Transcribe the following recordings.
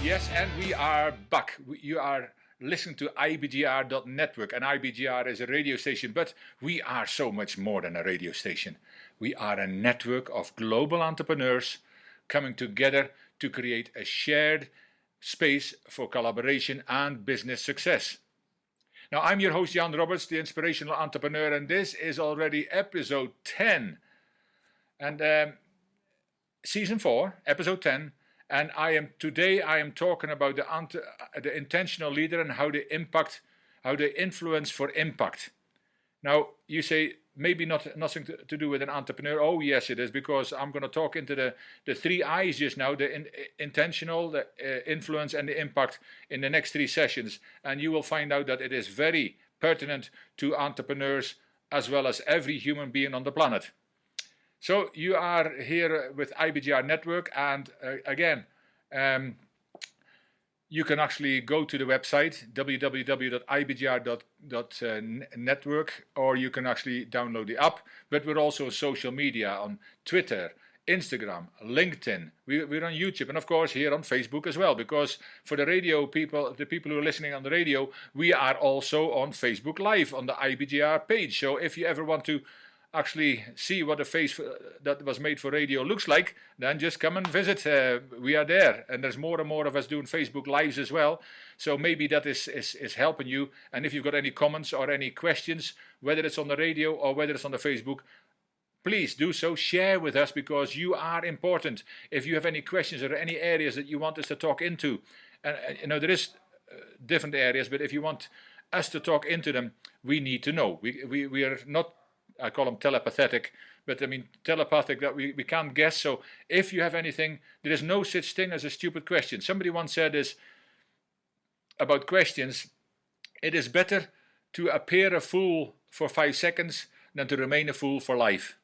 Yes, and we are back. You are listening to IBGR.network, and IBGR is a radio station, but we are so much more than a radio station. We are a network of global entrepreneurs coming together to create a shared space for collaboration and business success. Now, I'm your host, Jan Robberts, the inspirational entrepreneur, and this is already episode 10. And season 4, episode 10. And today I am talking about the intentional leader and how they influence for impact. Now, you say, maybe nothing to do with an entrepreneur. Oh, yes, it is, because I'm going to talk into the 3 I's just now, the intentional, the influence, and the impact in the next 3 sessions. And you will find out that it is very pertinent to entrepreneurs as well as every human being on the planet. So you are here with IBGR Network, and again, you can actually go to the website www.ibgr.network, or you can actually download the app. But we're also on social media on Twitter, Instagram, LinkedIn. We're on YouTube, and of course here on Facebook as well, because for the radio people, the people who are listening on the radio, we are also on Facebook Live on the IBGR page. So if you ever want to actually see what a face that was made for radio looks like, then just come and visit. We are there, and there's more and more of us doing Facebook Lives as well. So maybe that is helping you. And if you've got any comments or any questions, whether it's on the radio or whether it's on the Facebook, please do so. Share with us, because you are important. If you have any questions or any areas that you want us to talk into, and there is different areas, but if you want us to talk into them, we need to know. We are not, I call them telepathic, but I mean telepathic, that we can't guess. So if you have anything, there is no such thing as a stupid question. Somebody once said this about questions: it is better to appear a fool for 5 seconds than to remain a fool for life.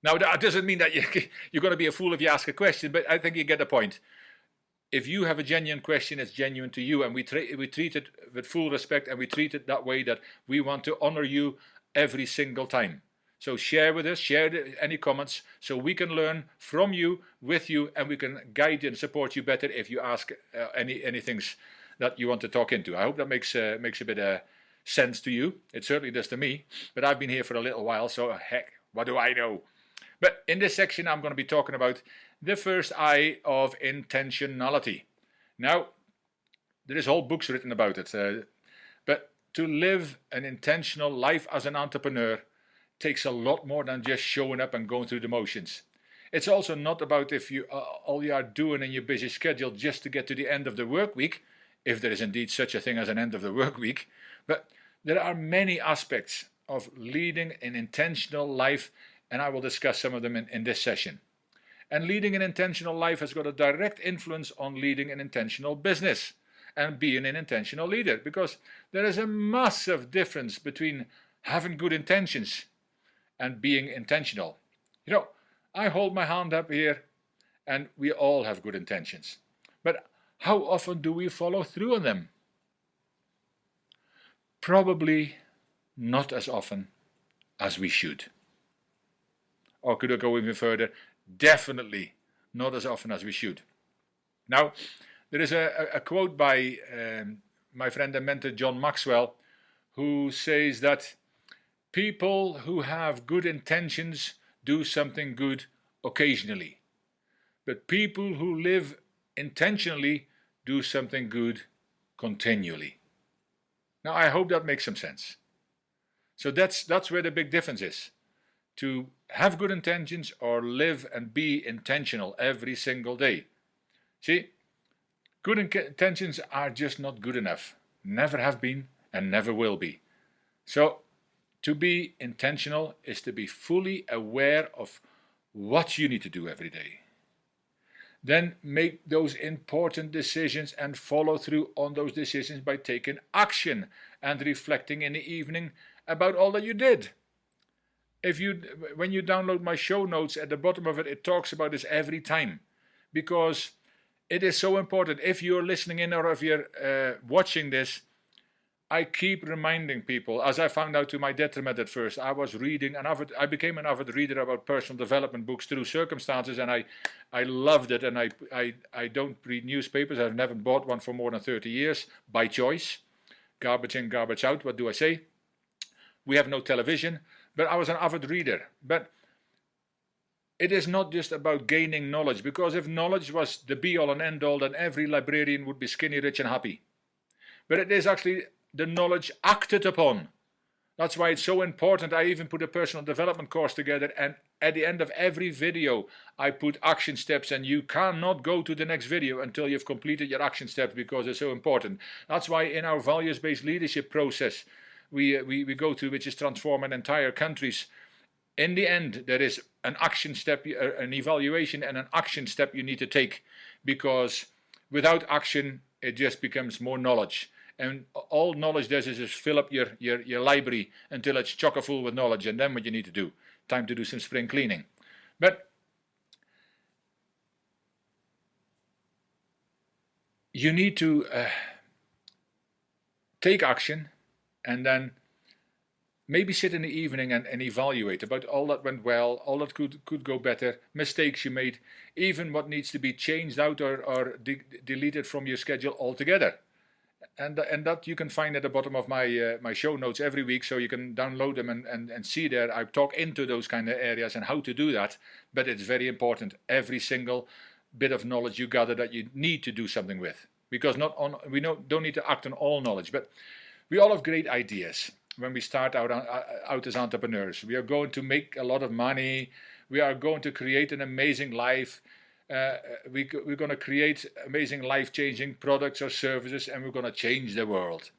Now, that doesn't mean that you're going to be a fool if you ask a question, but I think you get the point. If you have a genuine question, it's genuine to you, and we treat it with full respect, and we treat it that way, that we want to honor you every single time. So share with us, any comments, so we can learn from you, with you, and we can guide you and support you better if you ask any things that you want to talk into. I hope that makes a bit of sense to you. It certainly does to me, but I've been here for a little while, so heck, what do I know? But in this section, I'm going to be talking about the first I of intentionality. Now, there is whole books written about it, but to live an intentional life as an entrepreneur takes a lot more than just showing up and going through the motions. It's also not about if you all you are doing in your busy schedule just to get to the end of the work week, if there is indeed such a thing as an end of the work week. But there are many aspects of leading an intentional life, and I will discuss some of them in this session. And leading an intentional life has got a direct influence on leading an intentional business and being an intentional leader, because there is a massive difference between having good intentions and being intentional. I hold my hand up here, and we all have good intentions. But how often do we follow through on them? Probably not as often as we should. Or could I go even further? Definitely not as often as we should. Now, there is a quote by my friend and mentor John Maxwell, who says that people who have good intentions do something good occasionally, but people who live intentionally do something good continually. Now, I hope that makes some sense. So that's where the big difference is. To have good intentions or live and be intentional every single day. See, good intentions are just not good enough. Never have been and never will be. So, to be intentional is to be fully aware of what you need to do every day. Then make those important decisions and follow through on those decisions by taking action and reflecting in the evening about all that you did. When you download my show notes, at the bottom of it, it talks about this every time, because it is so important. If you're listening in or if you're watching this, I keep reminding people, as I found out to my detriment at first. I was reading I became an avid reader about personal development books through circumstances, and I loved it. And I don't read newspapers. I've never bought one for more than 30 years by choice. Garbage in, garbage out. What do I say? We have no television, but I was an avid reader. But it is not just about gaining knowledge, because if knowledge was the be-all and end-all, then every librarian would be skinny, rich, and happy. But it is actually the knowledge acted upon. That's why it's so important. I even put a personal development course together, and at the end of every video I put action steps, and you cannot go to the next video until you've completed your action steps, because it's so important. That's why in our values-based leadership process we go through, which is transforming entire countries, in the end there is an action step, an evaluation and an action step you need to take, because without action it just becomes more knowledge. And all knowledge does is just fill up your library until it's chock full with knowledge, and then what you need to do, time to do some spring cleaning. But you need to take action, and then maybe sit in the evening and evaluate about all that went well, all that could go better, mistakes you made, even what needs to be changed out or deleted from your schedule altogether. And that you can find at the bottom of my show notes every week, so you can download them and see there. I talk into those kind of areas and how to do that. But it's very important, every single bit of knowledge you gather that you need to do something with, because we don't need to act on all knowledge, but we all have great ideas when we start out as entrepreneurs. We are going to make a lot of money. We are going to create an amazing life. We're going to create amazing life-changing products or services, and we're going to change the world.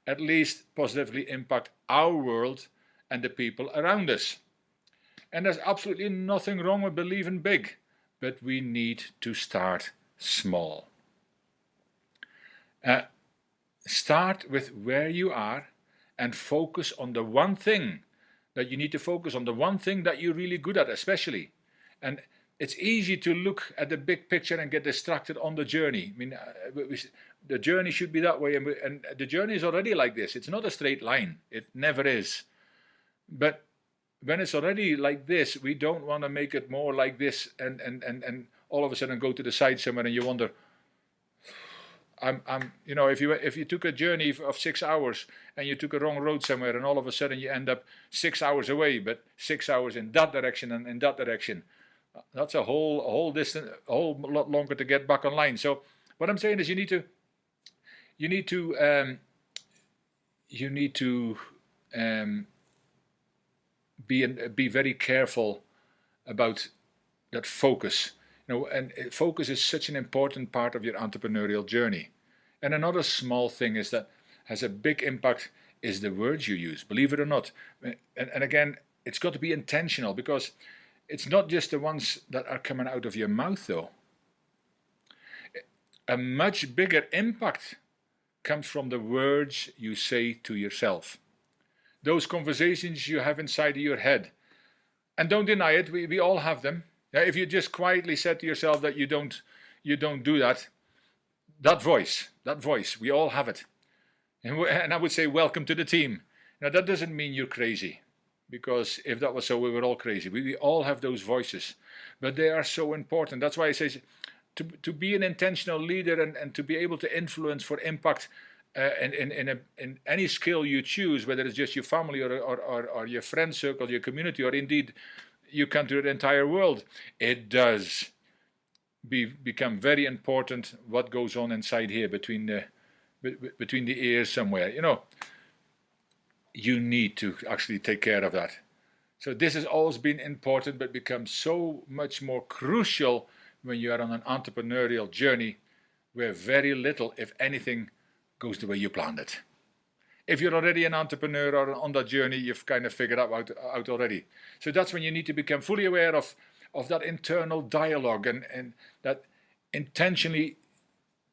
At least positively impact our world and the people around us. And there's absolutely nothing wrong with believing big, but we need to start small. Start with where you are and focus on the one thing that you need to focus on, the one thing that you're really good at especially. And it's easy to look at the big picture and get distracted on the journey. I mean, the journey should be that way, and the journey is already like this. It's not a straight line. It never is. But when it's already like this, we don't want to make it more like this and all of a sudden go to the side somewhere and you wonder, if you took a journey of 6 hours and you took a wrong road somewhere, and all of a sudden you end up 6 hours away, but 6 hours in that direction and in that direction, that's a whole distance, a whole lot longer to get back online. So what I'm saying is you need to be very careful about that focus. And focus is such an important part of your entrepreneurial journey. And another small thing is that has a big impact is the words you use, believe it or not. And again, it's got to be intentional, because it's not just the ones that are coming out of your mouth, though. A much bigger impact comes from the words you say to yourself. Those conversations you have inside of your head. And don't deny it, we all have them. If you just quietly said to yourself that you don't do that, that voice, we all have it. And I would say, welcome to the team. Now, that doesn't mean you're crazy, because if that was so, we were all crazy. We all have those voices, but they are so important. That's why I say to be an intentional leader and to be able to influence for impact in any skill you choose, whether it's just your family or your friend circle, your community, or indeed you come to the entire world, it does become very important what goes on inside here between the ears somewhere. You need to actually take care of that. So this has always been important, but becomes so much more crucial when you are on an entrepreneurial journey where very little, if anything, goes the way you planned it. If you're already an entrepreneur or on that journey, you've kind of figured out already. So that's when you need to become fully aware of that internal dialogue and that intentionally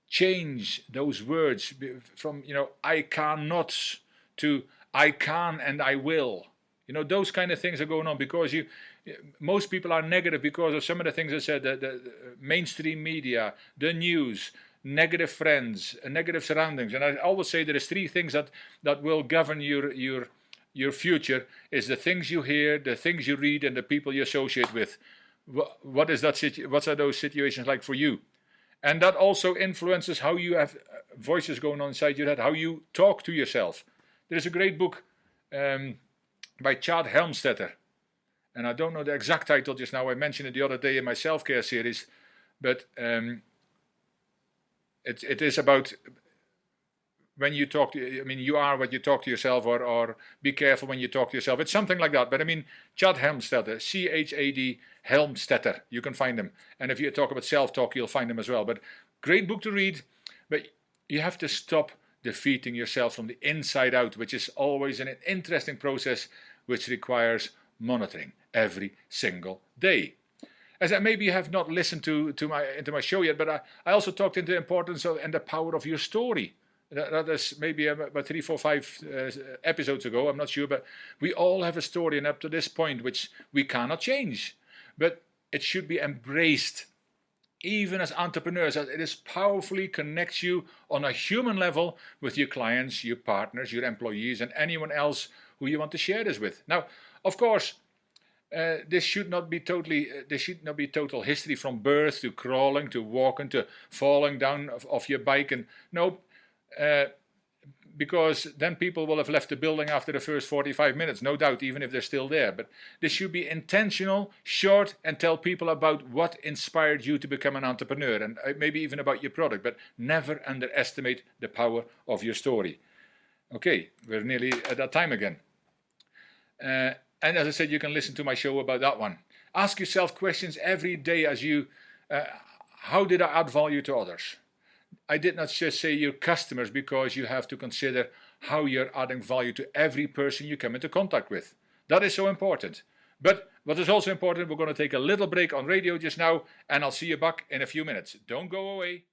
change those words from, I cannot to I can and I will. Those kind of things are going on because most people are negative because of some of the things I said, the mainstream media, the news, negative friends, negative surroundings. And I always say there is three things that will govern your future: is the things you hear, the things you read, and the people you associate with. What are those situations like for you? And that also influences how you have voices going on inside your head, how you talk to yourself. There's a great book by Chad Helmstetter, and I don't know the exact title just now. I mentioned it the other day in my self-care series, but it is about when you talk to, I mean, you are what you talk to yourself, or be careful when you talk to yourself. It's something like that. But I mean, Chad Helmstetter, C-H-A-D Helmstetter, you can find him. And if you talk about self-talk, you'll find him as well. But great book to read, but you have to stop defeating yourself from the inside out, which is always an interesting process, which requires monitoring every single day. As I maybe have not listened to my show yet, but I also talked into the importance of and the power of your story. That is maybe about 3, 4, 5 episodes ago, I'm not sure, but we all have a story, and up to this point, which we cannot change. But it should be embraced, even as entrepreneurs, as it is powerfully connects you on a human level with your clients, your partners, your employees, and anyone else who you want to share this with. Now, of course, this should not be total history from birth to crawling to walking to falling down off your bike, and no, because then people will have left the building after the first 45 minutes, no doubt, even if they're still there. But this should be intentional, short, and tell people about what inspired you to become an entrepreneur, and maybe even about your product, but never underestimate the power of your story. Okay, we're nearly at that time again. And as I said, you can listen to my show about that one. Ask yourself questions every day as you, how did I add value to others? I did not just say your customers, because you have to consider how you're adding value to every person you come into contact with. That is so important. But what is also important, we're going to take a little break on radio just now, and I'll see you back in a few minutes. Don't go away.